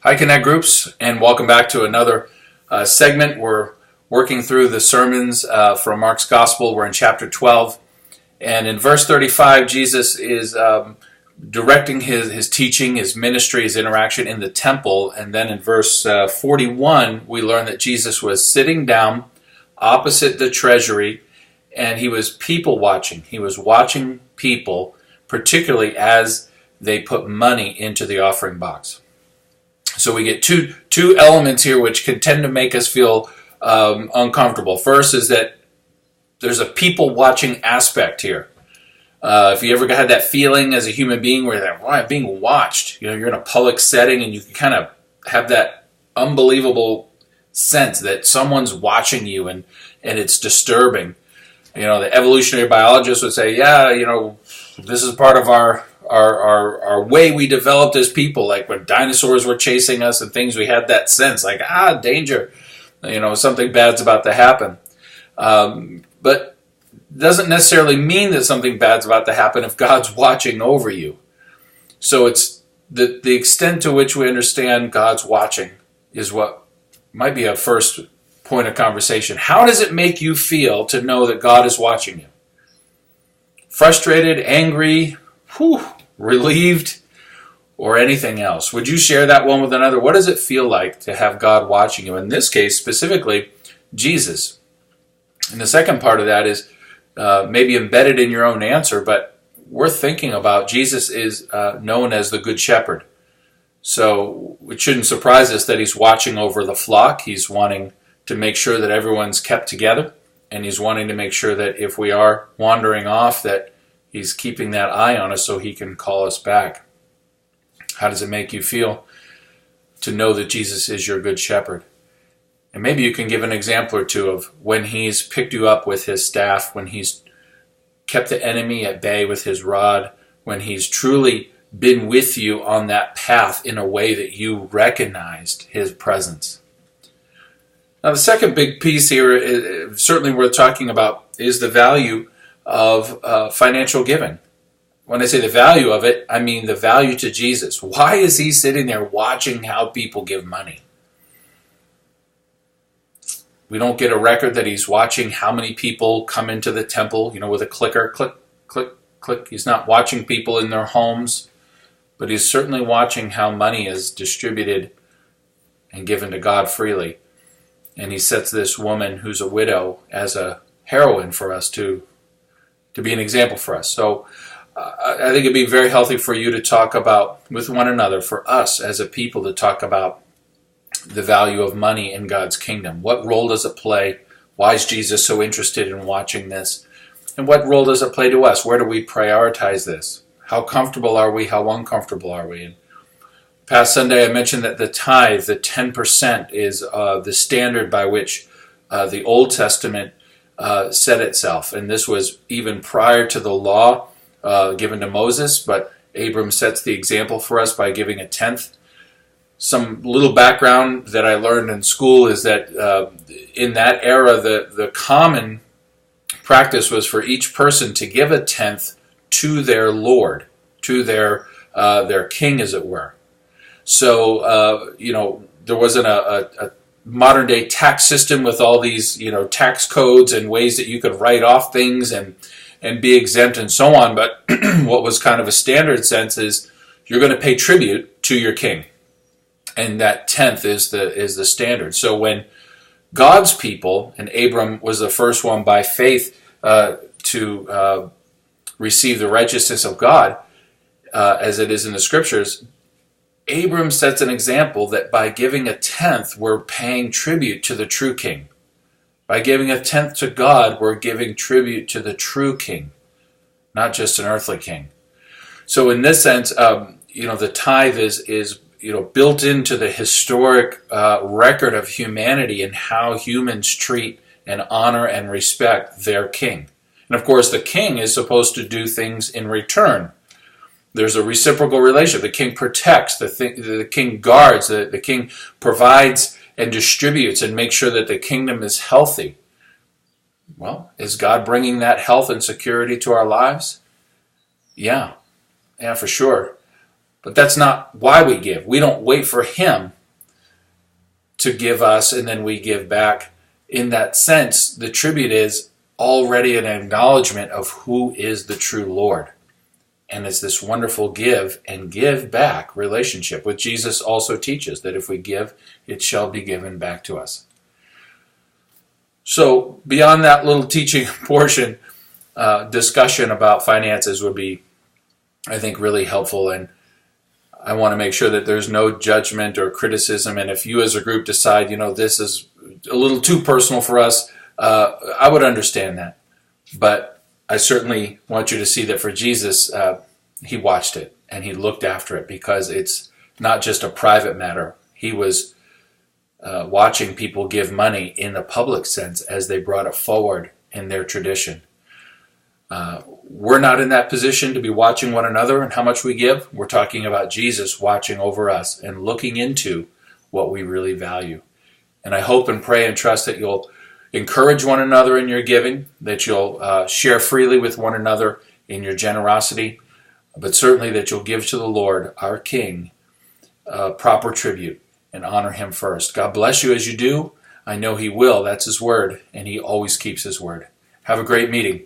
Hi, Connect Groups, and welcome back to another segment. We're working through the sermons from Mark's Gospel. We're in chapter 12, and in verse 35, Jesus is directing his teaching, his ministry, his interaction in the temple. And then in verse 41, we learn that Jesus was sitting down opposite the treasury, and he was people watching. He was watching people, particularly as they put money into the offering box. So we get two elements here which can tend to make us feel uncomfortable. First is that there's a people watching aspect here. If you ever had that feeling as a human being where you're I'm being watched, you're in a public setting and you can kind of have that unbelievable sense that someone's watching you and it's disturbing. The evolutionary biologists would say, this is part of our way we developed as people. Like when dinosaurs were chasing us and things, we had that sense like, danger, something bad's about to happen. But doesn't necessarily mean that something bad's about to happen if God's watching over you. So it's the extent to which we understand God's watching is what might be a first point of conversation. How does it make you feel to know that God is watching you? Frustrated, angry, relieved, or anything else? Would you share that one with another? What does it feel like to have God watching you? In this case, specifically, Jesus. And the second part of that is maybe embedded in your own answer, but we're thinking about Jesus is known as the Good Shepherd. So it shouldn't surprise us that he's watching over the flock. He's wanting to make sure that everyone's kept together, and he's wanting to make sure that if we are wandering off, that he's keeping that eye on us so he can call us back. How does it make you feel to know that Jesus is your good shepherd? And maybe you can give an example or two of when he's picked you up with his staff, when he's kept the enemy at bay with his rod, when he's truly been with you on that path in a way that you recognized his presence. Now, the second big piece here, certainly worth talking about, is the value of financial giving. When I say the value of it, I mean the value to Jesus. Why is he sitting there watching how people give money? We don't get a record that he's watching how many people come into the temple, with a clicker, click, click, click. He's not watching people in their homes, but he's certainly watching how money is distributed and given to God freely. And he sets this woman who's a widow as a heroine for us to be an example for us. So I think it'd be very healthy for you to talk about with one another, for us as a people to talk about the value of money in God's kingdom. What role does it play? Why is Jesus so interested in watching this? And what role does it play to us? Where do we prioritize this? How comfortable are we? How uncomfortable are we? And past Sunday I mentioned that the tithe, the 10%, is the standard by which the Old Testament set itself. And this was even prior to the law given to Moses, but Abram sets the example for us by giving a tenth. Some little background that I learned in school is that in that era, the common practice was for each person to give a tenth to their Lord, to their king, as it were. So, there wasn't a modern day tax system with all these, tax codes and ways that you could write off things and be exempt and so on. But what was kind of a standard sense is you're going to pay tribute to your king. And that tenth is the standard. So when God's people, and Abram was the first one by faith to receive the righteousness of God, as it is in the scriptures, Abram sets an example that by giving a tenth, we're paying tribute to the true king. By giving a tenth to God, we're giving tribute to the true king, not just an earthly king. So in this sense, the tithe is built into the historic record of humanity and how humans treat and honor and respect their king. And of course, the king is supposed to do things in return. There's a reciprocal relationship. The king protects, the king guards, the king provides and distributes and makes sure that the kingdom is healthy. Well, is God bringing that health and security to our lives? Yeah, for sure. But that's not why we give. We don't wait for him to give us and then we give back. In that sense, the tribute is already an acknowledgement of who is the true Lord. And it's this wonderful give and give back relationship, which Jesus also teaches, that if we give, it shall be given back to us. So beyond that little teaching portion, discussion about finances would be, I think, really helpful. And I want to make sure that there's no judgment or criticism. And if you as a group decide, this is a little too personal for us, I would understand that. But I certainly want you to see that for Jesus, he watched it and he looked after it, because it's not just a private matter. He was watching people give money in a public sense as they brought it forward in their tradition. We're not in that position to be watching one another and how much we give. We're talking about Jesus watching over us and looking into what we really value. And I hope and pray and trust that you'll encourage one another in your giving, that you'll share freely with one another in your generosity, but certainly that you'll give to the Lord, our King, proper tribute and honor him first. God bless you as you do. I know he will. That's his word, and he always keeps his word. Have a great meeting.